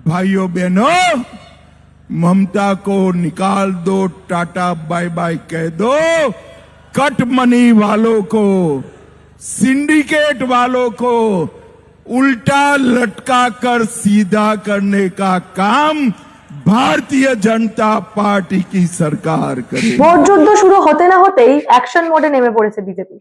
भाइयों बहनों, ममता को निकाल दो, टाटा बाय बाय कह दो। कट मनी वालों को, सिंडिकेट वालों को उल्टा लटका कर सीधा करने का काम भारतीय जनता पार्टी की सरकार करे। ভোট যুদ্ধ শুরু হতে না হতেই অ্যাকশন মোডে নেমে পড়েছে বিজেপি।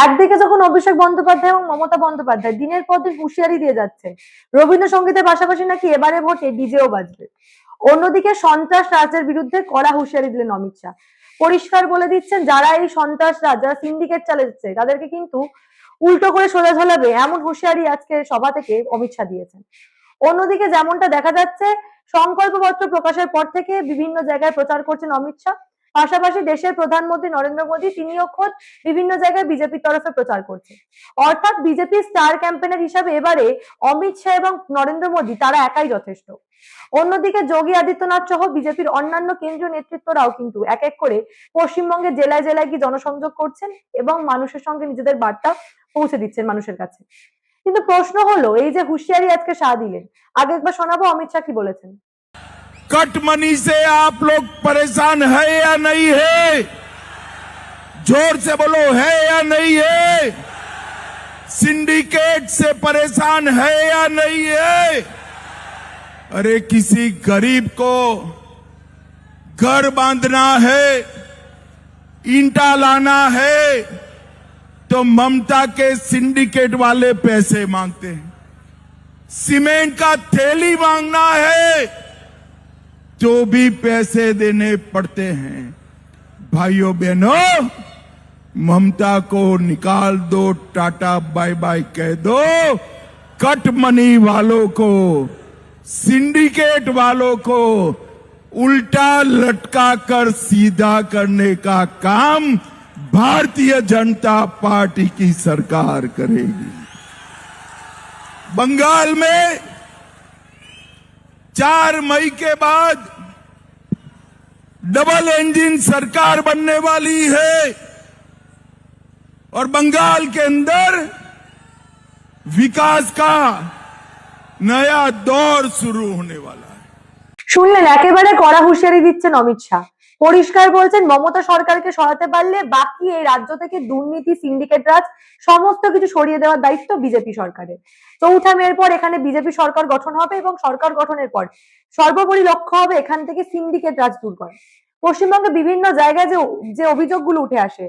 একদিকে যখন অভিষেক বন্দ্যোপাধ্যায় এবং মমতা বন্দ্যোপাধ্যায় দিনের পর দিন হুঁশিয়ারি দিয়ে যাচ্ছে রবীন্দ্রসঙ্গীতের পাশাপাশি নাকি এবারে ভোটে ডিজেও বাজবে, অন্যদিকে সন্ত্রাস রাজের বিরুদ্ধে কড়া হুঁশিয়ারি দিলেন অমিত শাহ। পরিষ্কার বলে দিচ্ছেন যারা এই সন্ত্রাস রাজ, যারা সিন্ডিকেট চালাচ্ছে তাদেরকে কিন্তু উল্টো করে সোজা ঝোলাবে, এমন হুঁশিয়ারি আজকে সভা থেকে অমিত শাহ দিয়েছেন। অন্যদিকে যেমনটা দেখা যাচ্ছে সংকল্পপত্র প্রকাশের পর থেকে বিভিন্ন জায়গায় প্রচার করছেন অমিত শাহ, পাশাপাশি দেশের প্রধানমন্ত্রী নরেন্দ্র মোদী তিনিও খোদ বিভিন্ন জায়গায় বিজেপির তরফে প্রচার করছেন। অর্থাৎ বিজেপি স্টার ক্যাম্পেনার হিসাবে এবারে অমিত শাহ এবং নরেন্দ্র মোদী তারা একাই যথেষ্ট। অন্যদিকে যোগী আদিত্যনাথ সহ বিজেপির অন্যান্য কেন্দ্রীয় নেতৃত্বরাও কিন্তু এক এক করে পশ্চিমবঙ্গের জেলায় জেলায় গিয়ে জনসংযোগ করছেন এবং মানুষের সঙ্গে নিজেদের বার্তা পৌঁছে দিচ্ছেন মানুষের কাছে। কিন্তু প্রশ্ন হলো, এই যে হুঁশিয়ারি আজকে শাহ দিলেন, আগে একবার শোনাবো অমিত শাহ কি বলেছেন। कट मनी से आप लोग परेशान है या नहीं है? जोर से बोलो, है या नहीं है? सिंडिकेट से परेशान है या नहीं है? अरे किसी गरीब को घर बांधना है, ईंटा लाना है, तो ममता के सिंडिकेट वाले पैसे मांगते हैं। सीमेंट का थैली मांगना है तो भी पैसे देने पड़ते हैं। भाइयों बहनों, ममता को निकाल दो, टाटा बाय बाय कह दो। कट मनी वालों को, सिंडिकेट वालों को उल्टा लटका कर सीधा करने का काम भारतीय जनता पार्टी की सरकार करेगी। बंगाल में 4 मई के बाद डबल इंजन सरकार बनने वाली है और बंगाल के अंदर विकास का नया दौर शुरू होने वाला है। শুনলেন, একেবারে কড়া হুঁশিয়ারি দিচ্ছেন অমিত শাহ। পরিষ্কার বলছেন মমতা সরকারকে সরাতে পারলে বাকি এই রাজ্য থেকে দুর্নীতি, সিন্ডিকেট রাজ সমস্ত কিছু সরিয়ে দেওয়ার দায়িত্ব বিজেপি সরকারের। 4 মের পর এখানে বিজেপি সরকার গঠন হবে এবং সরকার গঠনের পর সর্বোপরি লক্ষ্য হবে এখান থেকে সিন্ডিকেট রাজ দূর করা। পশ্চিমবঙ্গে বিভিন্ন জায়গায় যে অভিযোগগুলো উঠে আসে,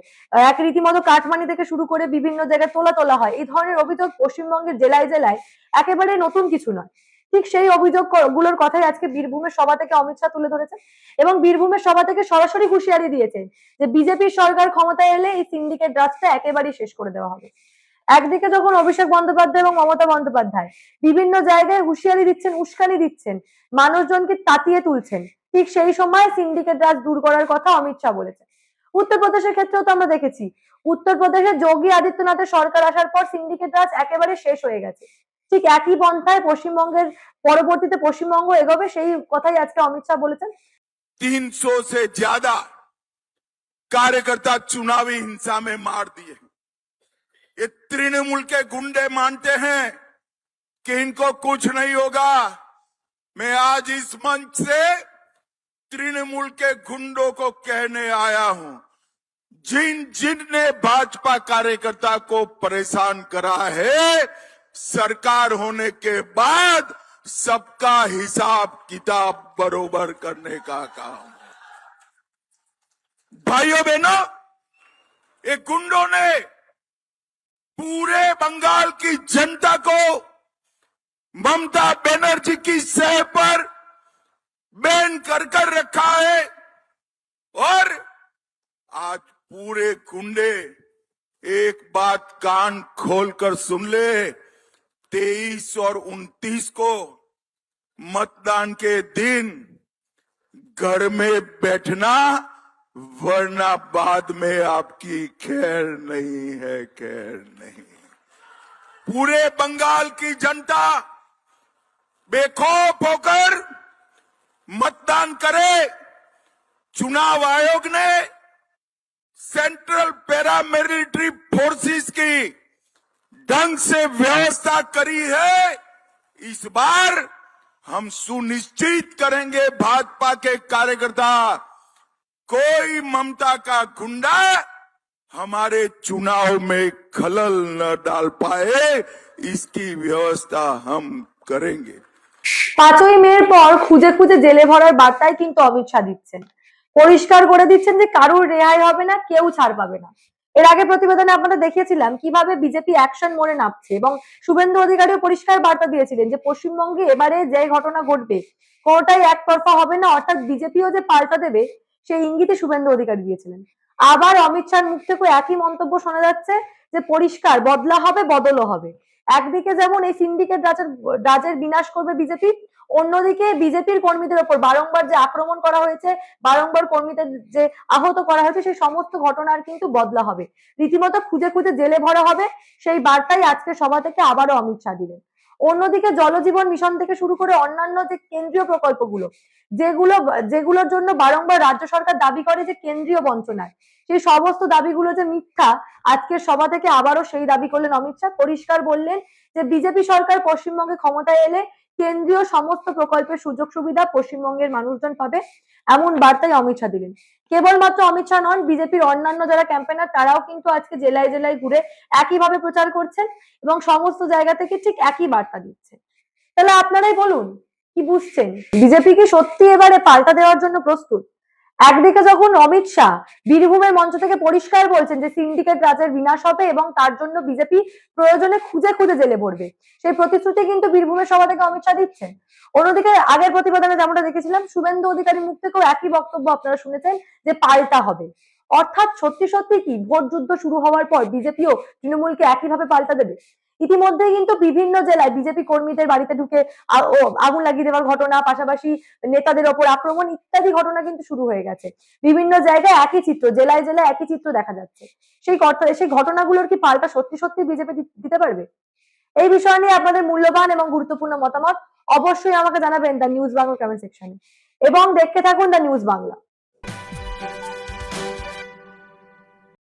এক রীতিমতো কাটমানি থেকে শুরু করে বিভিন্ন জায়গায় তোলা হয়, এই ধরনের অভিযোগ পশ্চিমবঙ্গের জেলায় জেলায় একেবারে নতুন কিছু নয়। ঠিক সেই অভিযোগ গুলোর কথাই আজকে বীরভূমের সভা থেকে অমিত শাহ তুলে ধরেছেন এবং বীরভূমের সভা থেকে সরাসরি হুঁশিয়ারি দিয়েছেন যে বিজেপির সরকার ক্ষমতায় এলে এই সিন্ডিকেট রাজটা একেবারেই শেষ করে দেওয়া হবে। একদিকে যখন অভিষেক বন্দ্যোপাধ্যায় এবং মমতা বন্দ্যোপাধ্যায় বিভিন্ন জায়গায় হুঁশিয়ারি দিচ্ছেন, উস্কানি দিচ্ছেন, মানুষজনকে তাতিয়ে তুলছেন, ঠিক সেই সময় সিন্ডিকেট রাজ দূর করার কথা অমিত শাহ বলেছেন। উত্তরপ্রদেশের ক্ষেত্রেও তো আমরা দেখেছি, উত্তরপ্রদেশে যোগী আদিত্যনাথের সরকার আসার পর সিন্ডিকেট রাজ একেবারে শেষ হয়ে গেছে। ঠিক একই পন্থায় পশ্চিমবঙ্গের পরবর্তীতে পশ্চিমবঙ্গ এগোবে, সেই কথাই আজকে অমিত শাহ বলেছেন। 300 से ज्यादा कार्यकर्ता चुनावी हिंसा में मार दिए। ये तृणमूल के गुंडे मानते हैं कि इनको कुछ नहीं होगा। मैं आज इस मंच से तृणमूल के गुंडों को कहने आया हूं, जिनने भाजपा कार्यकर्ता को परेशान करा है, सरकार होने के बाद सबका हिसाब किताब बरोबर करने का काम। भाइयों बहनों, ये गुंडों ने पूरे बंगाल की जनता को ममता बनर्जी की सह पर बैन कर रखा है और आज पूरे गुंडे, एक बात कान खोलकर सुन ले, 23 और 29 को मतदान के दिन घर में बैठना, वरना बाद में आपकी खैर नहीं है, खैर नहीं। पूरे बंगाल की जनता बेखौफ होकर मतदान करे। चुनाव आयोग ने सेंट्रल पैरामिलिट्री फोर्सेस की ढंग से व्यवस्था करी है। इस बार हम सुनिश्चित करेंगे भाजपा के कार्यकर्ता कोई ममता का गुंडा हमारे चुनाव में खलल न डाल पाए, इसकी व्यवस्था हम करेंगे। 5ই মের পর খুঁজে খুঁজে জেলে ভরার বার্তায় কিন্তু অমিত শাহ দিচ্ছেন, পরিষ্কার করে দিচ্ছেন যে কারুর রেহাই হবে না, কেউ ছাড় পাবে না। এর আগে প্রতিবেদনে আপনাদের দেখিয়েছিলাম কিভাবে বিজেপি অ্যাকশন মোডে নামছে এবং শুভেন্দু অধিকারীও পরিষ্কার বার্তা দিয়েছিলেন যে পশ্চিমবঙ্গে এবারে যে ঘটনা ঘটবে কোনোটাই একতরফা হবে না, অর্থাৎ বিজেপিও যে পাল্টা দেবে সেই ইঙ্গিতে শুভেন্দু অধিকারী দিয়েছিলেন। আবার অমিত শাহর মুখ থেকে একই মন্তব্য শোনা যাচ্ছে যে পরিষ্কার বদলা হবে, বদলও হবে। একদিকে যেমন এই সিন্ডিকেট রাজের বিনাশ করবে বিজেপি, অন্যদিকে বিজেপির কর্মীদের ওপর বারংবার যে আক্রমণ করা হয়েছে, বারংবার কর্মীদের যে আহত করা হয়েছে, সেই সমস্ত ঘটনার কিন্তু বদলা হবে, রীতিমতো খুঁজে খুঁজে জেলে ভরা হবে। সেই বার্তাই আজকে সভা থেকে আবারও অমিত শাহ দিলেন। অন্যদিকে জলজীবন মিশন থেকে শুরু করে অন্যান্য যে কেন্দ্রীয় প্রকল্পগুলো যেগুলোর জন্য বারংবার রাজ্য সরকার দাবি করে যে কেন্দ্রীয় বঞ্চনায়, সেই সমস্ত দাবিগুলো যে মিথ্যা, আজকের সভা থেকে আবারও সেই দাবি করলেন অমিত শাহ। পরিষ্কার বললেন যে বিজেপি সরকার পশ্চিমবঙ্গে ক্ষমতায় এলে কেন্দ্রীয় সমস্ত প্রকল্পের সুযোগ সুবিধা পশ্চিমবঙ্গের মানুষজন পাবে, এমন বার্তাই অমিত শাহ দিলেন। কেবলমাত্র অমিত শাহ নন, বিজেপির অন্যান্য যারা ক্যাম্পেনার তারাও কিন্তু আজকে জেলায় জেলায় ঘুরে একইভাবে প্রচার করছেন এবং সমস্ত জায়গা থেকে ঠিক একই বার্তা দিচ্ছেন। তাহলে আপনারাই বলুন, কি বুঝছেন? বিজেপি কি সত্যি এবারে পাল্টা দেওয়ার জন্য প্রস্তুত? একদিকে যখন অমিত শাহ বীরভূমের মঞ্চ থেকে পরিষ্কার বলছেন যে সিন্ডিকেট রাজের বিনাশ হবে এবং তার জন্য বিজেপি প্রয়োজনে খুঁজে খুঁজে জেলে পড়বে, সেই প্রতিশ্রুতি কিন্তু বীরভূমের সভা থেকে অমিত শাহ দিচ্ছেন। অন্যদিকে আগের প্রতিবেদনে যেমনটা দেখেছিলাম শুভেন্দু অধিকারীর মুখ থেকেও একই বক্তব্য আপনারা শুনেছেন যে পাল্টা হবে। অর্থাৎ সত্যি সত্যি কি ভোট যুদ্ধ শুরু হওয়ার পর বিজেপিও তৃণমূলকে একইভাবে পাল্টা দেবে? ইতিমধ্যে কিন্তু বিভিন্ন জেলায় বিজেপি কর্মীদের বাড়িতে ঢুকে আগুন লাগিয়ে দেওয়ার ঘটনা, পাশাপাশি নেতাদের ওপর আক্রমণ ইত্যাদি ঘটনা কিন্তু শুরু হয়ে গেছে। বিভিন্ন জায়গায় একই চিত্র, জেলায় জেলায় একই চিত্র দেখা যাচ্ছে। সেই ঘটনাগুলোর কি পাল্টা সত্যি সত্যি বিজেপি দিতে পারবে? এই বিষয় নিয়ে আপনাদের মূল্যবান এবং গুরুত্বপূর্ণ মতামত অবশ্যই আমাকে জানাবেন দ্য নিউজ বাংলা কমেন্ট সেকশনে এবং দেখতে থাকুন দ্য নিউজ বাংলা।